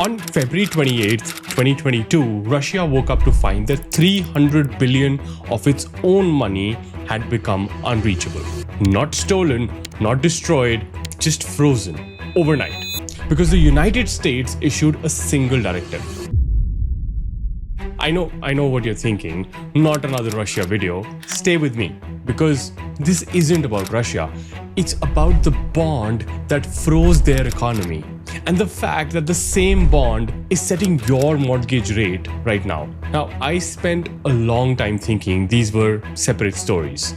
On February 28th, 2022, Russia woke up to find that 300 billion of its own money had become unreachable. Not stolen, not destroyed, just frozen overnight. Because the United States issued a single directive. I know what you're thinking. Not another Russia video. Stay with me. Because this isn't about Russia. It's about the bond that froze their economy. And the fact that the same bond is setting your mortgage rate right now. Now, I spent a long time thinking these were separate stories.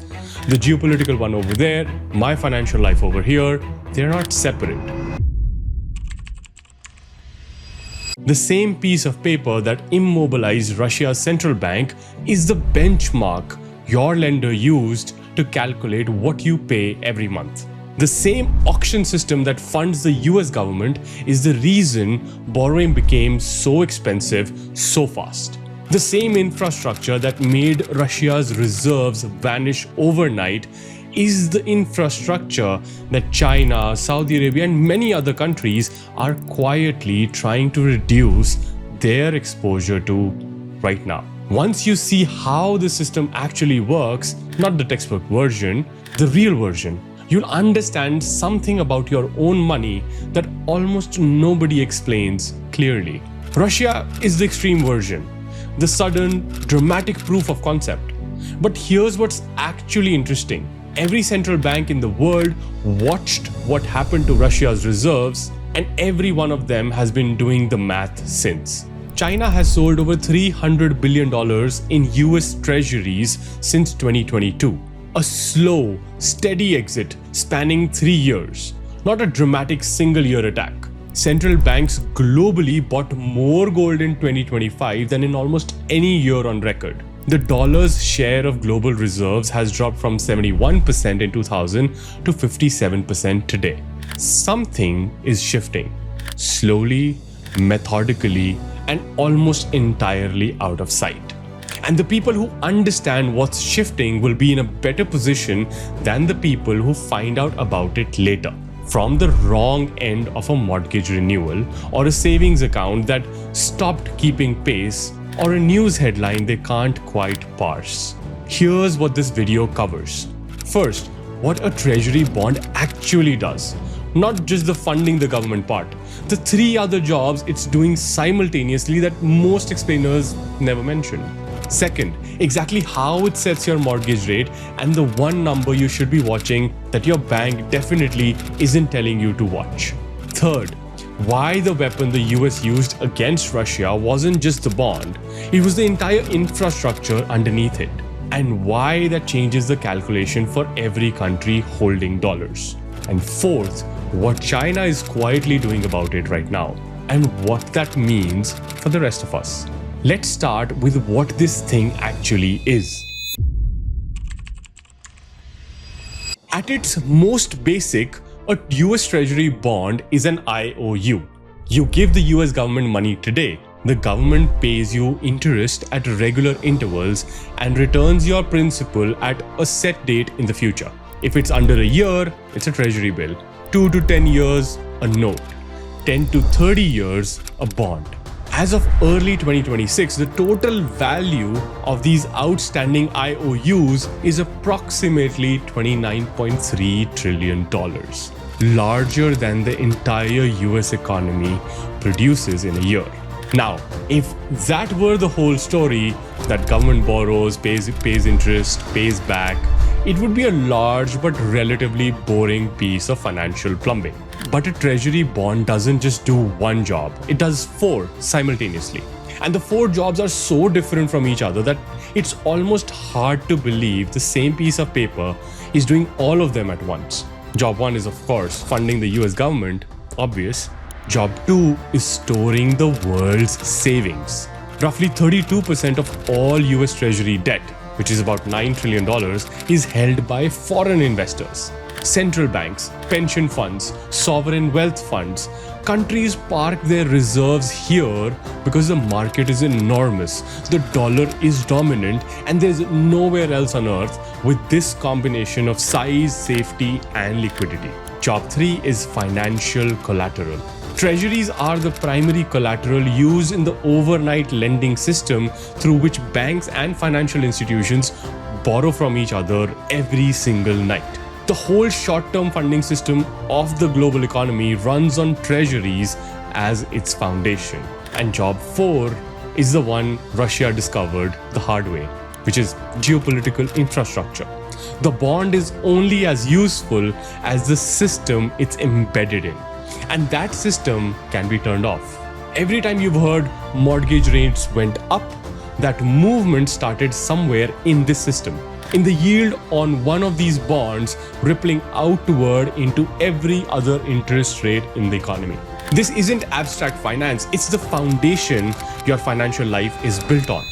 The geopolitical one over there, my financial life over here, they're not separate. The same piece of paper that immobilized Russia's central bank is the benchmark your lender used to calculate what you pay every month. The same auction system that funds the US government is the reason borrowing became so expensive so fast. The same infrastructure that made Russia's reserves vanish overnight is the infrastructure that China, Saudi Arabia, and many other countries are quietly trying to reduce their exposure to right now. Once you see how the system actually works, not the textbook version, the real version, you'll understand something about your own money that almost nobody explains clearly. Russia is the extreme version, the sudden, dramatic proof of concept. But here's what's actually interesting. Every central bank in the world watched what happened to Russia's reserves, and every one of them has been doing the math since. China has sold over $300 billion in US Treasuries since 2022. A slow, steady exit spanning 3 years, not a dramatic single-year attack. Central banks globally bought more gold in 2025 than in almost any year on record. The dollar's share of global reserves has dropped from 71% in 2000 to 57% today. Something is shifting, slowly, methodically, and almost entirely out of sight. And the people who understand what's shifting will be in a better position than the people who find out about it later, from the wrong end of a mortgage renewal or a savings account that stopped keeping pace, or a news headline they can't quite parse. Here's what this video covers. First, what a treasury bond actually does. Not just the funding the government part. The 3 other jobs it's doing simultaneously that most explainers never mention. Second, exactly how it sets your mortgage rate and the one number you should be watching that your bank definitely isn't telling you to watch. Third, why the weapon the US used against Russia wasn't just the bond, it was the entire infrastructure underneath it. And why that changes the calculation for every country holding dollars. And fourth, what China is quietly doing about it right now, and what that means for the rest of us. Let's start with what this thing actually is. At its most basic, a US Treasury bond is an IOU. You give the US government money today. The government pays you interest at regular intervals and returns your principal at a set date in the future. If it's under a year, it's a treasury bill. 2 to 10 years, a note. 10 to 30 years, a bond. As of early 2026, the total value of these outstanding IOUs is approximately $29.3 trillion, larger than the entire US economy produces in a year. Now, if that were the whole story, that government borrows, pays interest, pays back, it would be a large but relatively boring piece of financial plumbing. But a treasury bond doesn't just do one job, it does 4 simultaneously. And the 4 jobs are so different from each other that it's almost hard to believe the same piece of paper is doing all of them at once. Job 1 is, of course, funding the US government, obvious. Job 2 is storing the world's savings. Roughly 32% of all US Treasury debt, which is about $9 trillion, is held by foreign investors. Central banks, pension funds, sovereign wealth funds, countries park their reserves here because the market is enormous, the dollar is dominant, and there's nowhere else on earth with this combination of size, safety, and liquidity. Job 3 is financial collateral. Treasuries are the primary collateral used in the overnight lending system through which banks and financial institutions borrow from each other every single night. The whole short-term funding system of the global economy runs on treasuries as its foundation. And job 4 is the one Russia discovered the hard way, which is geopolitical infrastructure. The bond is only as useful as the system it's embedded in. And that system can be turned off. Every time you've heard mortgage rates went up, that movement started somewhere in this system. In the yield on one of these bonds rippling outward into every other interest rate in the economy. This isn't abstract finance, it's the foundation your financial life is built on.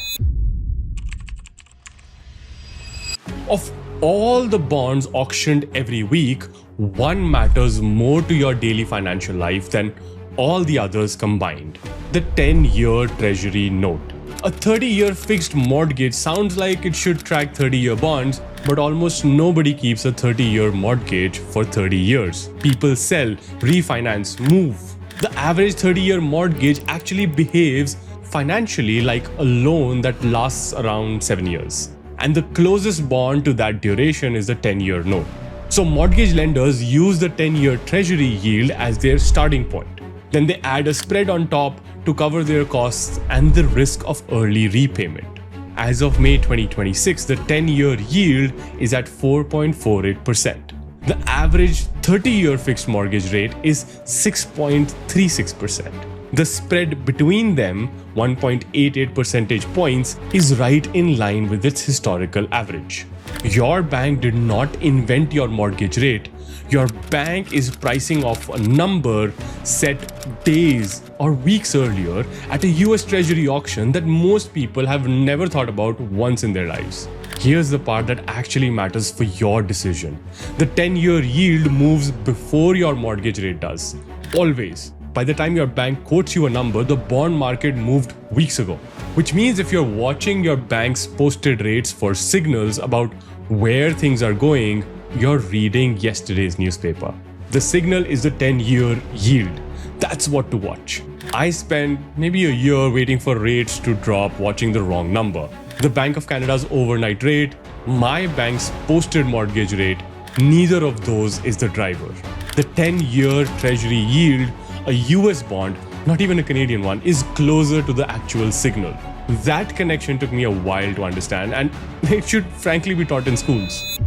Of all the bonds auctioned every week, one matters more to your daily financial life than all the others combined: the 10-year Treasury note. A 30-year fixed mortgage sounds like it should track 30-year bonds, but almost nobody keeps a 30-year mortgage for 30 years. People sell, refinance, move. The average 30-year mortgage actually behaves financially like a loan that lasts around 7 years. And the closest bond to that duration is the 10-year note. So mortgage lenders use the 10-year Treasury yield as their starting point. Then they add a spread on top to cover their costs and the risk of early repayment. As of May 2026, the 10-year yield is at 4.48%. The average 30-year fixed mortgage rate is 6.36%. The spread between them, 1.88 percentage points, is right in line with its historical average. Your bank did not invent your mortgage rate. Your bank is pricing off a number set days or weeks earlier at a US Treasury auction that most people have never thought about once in their lives. Here's the part that actually matters for your decision. The 10-year yield moves before your mortgage rate does. Always. By the time your bank quotes you a number, the bond market moved weeks ago. Which means if you're watching your bank's posted rates for signals about where things are going, you're reading yesterday's newspaper. The signal is the 10-year yield. That's what to watch. I spent maybe a year waiting for rates to drop, watching the wrong number. The Bank of Canada's overnight rate, my bank's posted mortgage rate, neither of those is the driver. The 10-year Treasury yield, a US bond, not even a Canadian one, is closer to the actual signal. That connection took me a while to understand, and it should frankly be taught in schools.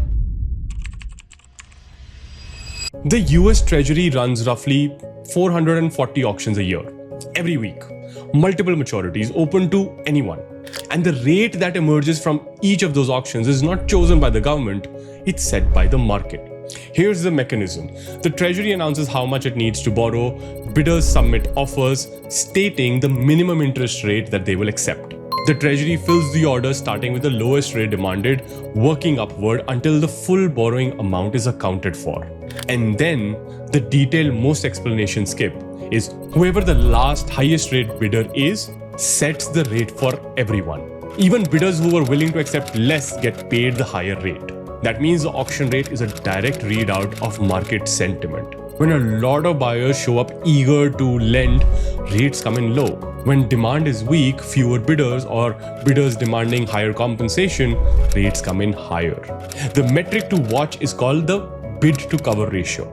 The US Treasury runs roughly 440 auctions a year, every week. Multiple maturities, open to anyone. And the rate that emerges from each of those auctions is not chosen by the government, it's set by the market. Here's the mechanism. The Treasury announces how much it needs to borrow, bidders submit offers stating the minimum interest rate that they will accept. The Treasury fills the order starting with the lowest rate demanded, working upward until the full borrowing amount is accounted for. And then, the detail most explanations skip is whoever the last highest rate bidder is, sets the rate for everyone. Even bidders who are willing to accept less get paid the higher rate. That means the auction rate is a direct readout of market sentiment. When a lot of buyers show up eager to lend, rates come in low. When demand is weak, fewer bidders or bidders demanding higher compensation, rates come in higher. The metric to watch is called the bid to cover ratio.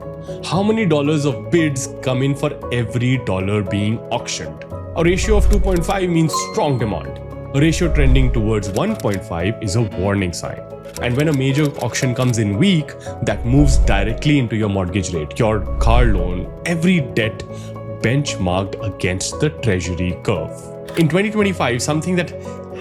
How many dollars of bids come in for every dollar being auctioned? A ratio of 2.5 means strong demand. A ratio trending towards 1.5 is a warning sign. And when a major auction comes in weak, that moves directly into your mortgage rate, your car loan, every debt benchmarked against the Treasury curve. In 2025, something that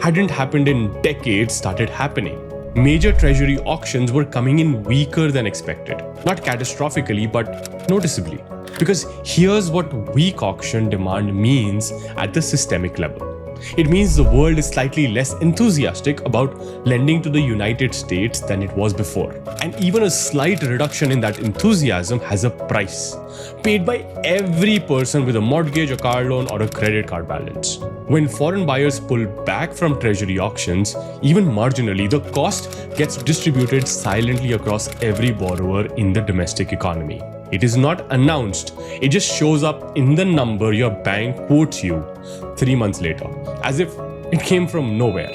hadn't happened in decades started happening. Major Treasury auctions were coming in weaker than expected. Not catastrophically, but noticeably. Because here's what weak auction demand means at the systemic level. It means the world is slightly less enthusiastic about lending to the United States than it was before. And even a slight reduction in that enthusiasm has a price, paid by every person with a mortgage, a car loan, or a credit card balance. When foreign buyers pull back from Treasury auctions, even marginally, the cost gets distributed silently across every borrower in the domestic economy. It is not announced. It just shows up in the number your bank quotes you 3 months later, as if it came from nowhere.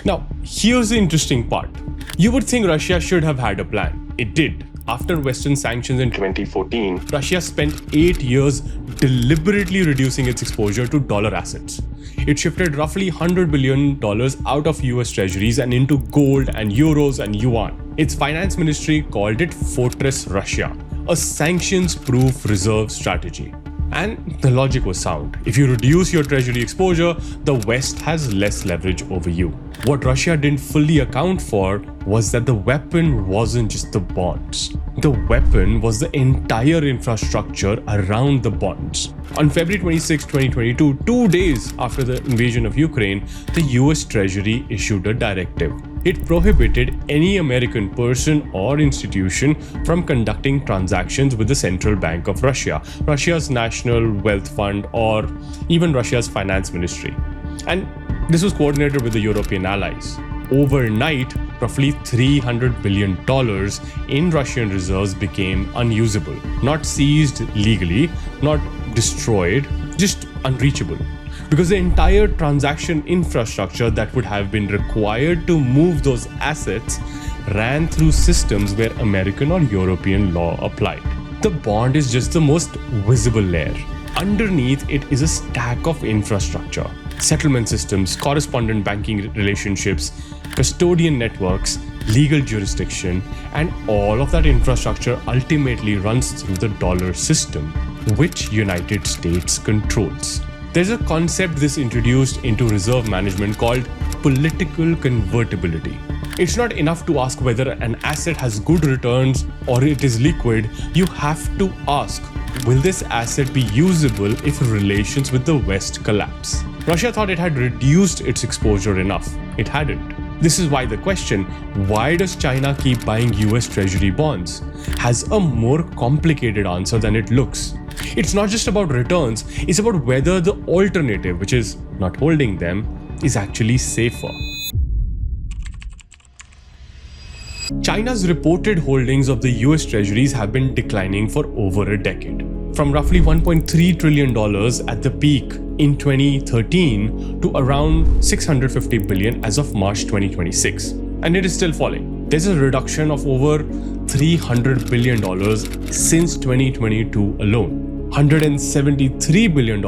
Now, here's the interesting part. You would think Russia should have had a plan. It did. After Western sanctions in 2014, Russia spent 8 years deliberately reducing its exposure to dollar assets. It shifted roughly $100 billion out of US Treasuries and into gold and euros and yuan. Its finance ministry called it Fortress Russia, a sanctions-proof reserve strategy. And the logic was sound. If you reduce your treasury exposure, the West has less leverage over you. What Russia didn't fully account for was that the weapon wasn't just the bonds. The weapon was the entire infrastructure around the bonds. On February 26, 2022, 2 days after the invasion of Ukraine, the US Treasury issued a directive. It prohibited any American person or institution from conducting transactions with the Central Bank of Russia, Russia's National Wealth Fund, or even Russia's finance ministry. And this was coordinated with the European allies. Overnight, roughly $300 billion in Russian reserves became unusable, not seized legally, not destroyed, just unreachable. Because the entire transaction infrastructure that would have been required to move those assets ran through systems where American or European law applied. The bond is just the most visible layer. Underneath it is a stack of infrastructure, settlement systems, correspondent banking relationships, custodian networks, legal jurisdiction, and all of that infrastructure ultimately runs through the dollar system, which United States controls. There's a concept this introduced into reserve management called political convertibility. It's not enough to ask whether an asset has good returns or it is liquid. You have to ask, will this asset be usable if relations with the West collapse? Russia thought it had reduced its exposure enough. It hadn't. This is why the question, why does China keep buying US Treasury bonds, has a more complicated answer than it looks. It's not just about returns, it's about whether the alternative, which is not holding them, is actually safer. China's reported holdings of the US Treasuries have been declining for over a decade. From roughly $1.3 trillion at the peak in 2013 to around $650 billion as of March 2026. And it is still falling. There's a reduction of over $300 billion since 2022 alone. $173 billion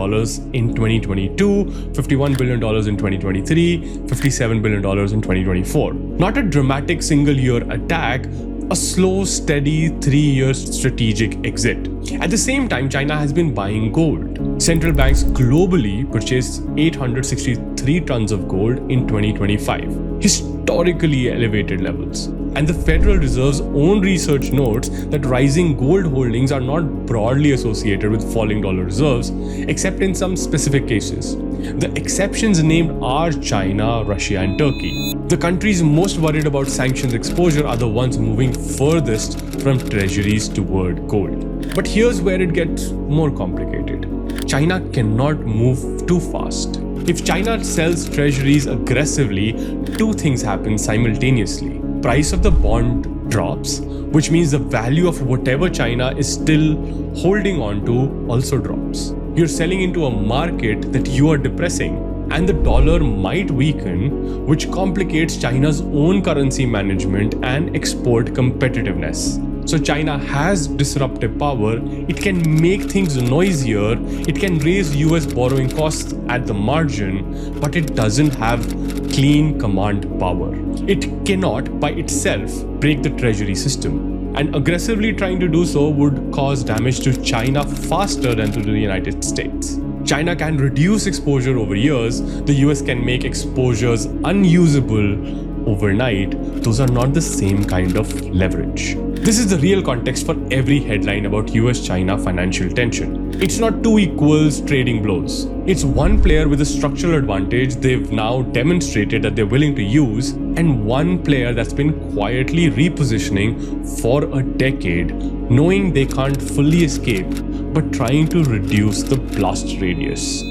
in 2022, $51 billion in 2023, $57 billion in 2024. Not a dramatic single-year attack, a slow, steady 3-year strategic exit. At the same time, China has been buying gold. Central banks globally purchased 863 tons of gold in 2025, historically elevated levels. And the Federal Reserve's own research notes that rising gold holdings are not broadly associated with falling dollar reserves, except in some specific cases. The exceptions named are China, Russia, and Turkey. The countries most worried about sanctions exposure are the ones moving furthest from treasuries toward gold. But here's where it gets more complicated. China cannot move too fast. If China sells treasuries aggressively, two things happen simultaneously. Price of the bond drops, which means the value of whatever China is still holding on to also drops. You're selling into a market that you are depressing, and the dollar might weaken, which complicates China's own currency management and export competitiveness. So China has disruptive power, it can make things noisier, it can raise US borrowing costs at the margin, but it doesn't have clean command power. It cannot by itself break the treasury system, and aggressively trying to do so would cause damage to China faster than to the United States. China can reduce exposure over years, the US can make exposures unusable overnight. Those are not the same kind of leverage. This is the real context for every headline about US-China financial tension. It's not two equals trading blows. It's one player with a structural advantage they've now demonstrated that they're willing to use, and one player that's been quietly repositioning for a decade, knowing they can't fully escape, but trying to reduce the blast radius.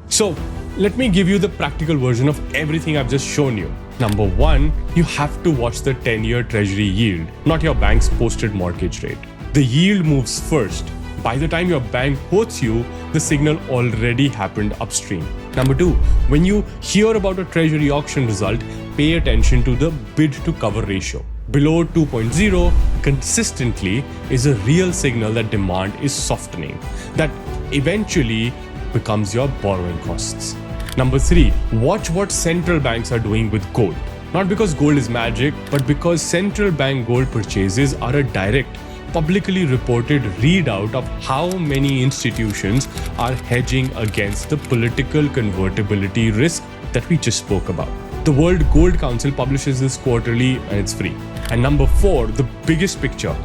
So, let me give you the practical version of everything I've just shown you. Number one, you have to watch the 10-year Treasury yield, not your bank's posted mortgage rate. The yield moves first. By the time your bank quotes you, the signal already happened upstream. Number two, when you hear about a Treasury auction result, pay attention to the bid to cover ratio. Below 2.0 consistently is a real signal that demand is softening, that eventually becomes your borrowing costs. Number three, watch what central banks are doing with gold. Not because gold is magic, but because central bank gold purchases are a direct, publicly reported readout of how many institutions are hedging against the political convertibility risk that we just spoke about. The World Gold Council publishes this quarterly and it's free. And number four, the biggest picture.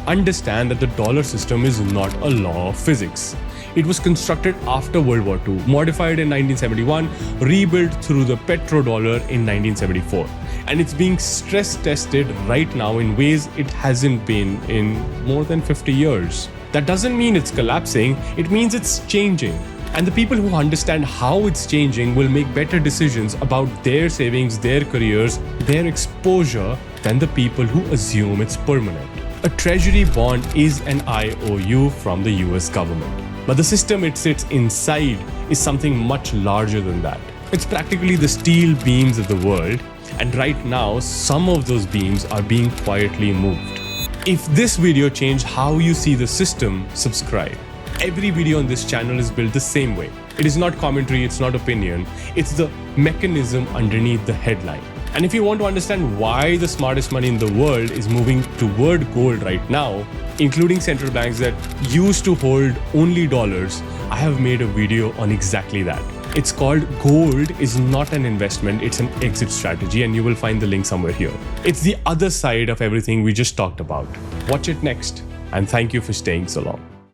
Understand that the dollar system is not a law of physics. It was constructed after World War II, modified in 1971, rebuilt through the petrodollar in 1974. And it's being stress tested right now in ways it hasn't been in more than 50 years. That doesn't mean it's collapsing, it means it's changing. And the people who understand how it's changing will make better decisions about their savings, their careers, their exposure than the people who assume it's permanent. A treasury bond is an IOU from the US government. But the system it sits inside is something much larger than that. It's practically the steel beams of the world, and right now, some of those beams are being quietly moved. If this video changed how you see the system, subscribe. Every video on this channel is built the same way. It is not commentary, it's not opinion, it's the mechanism underneath the headline. And if you want to understand why the smartest money in the world is moving toward gold right now, including central banks that used to hold only dollars, I have made a video on exactly that. It's called Gold is Not an Investment, it's an Exit Strategy, and you will find the link somewhere here. It's the other side of everything we just talked about. Watch it next, and thank you for staying so long.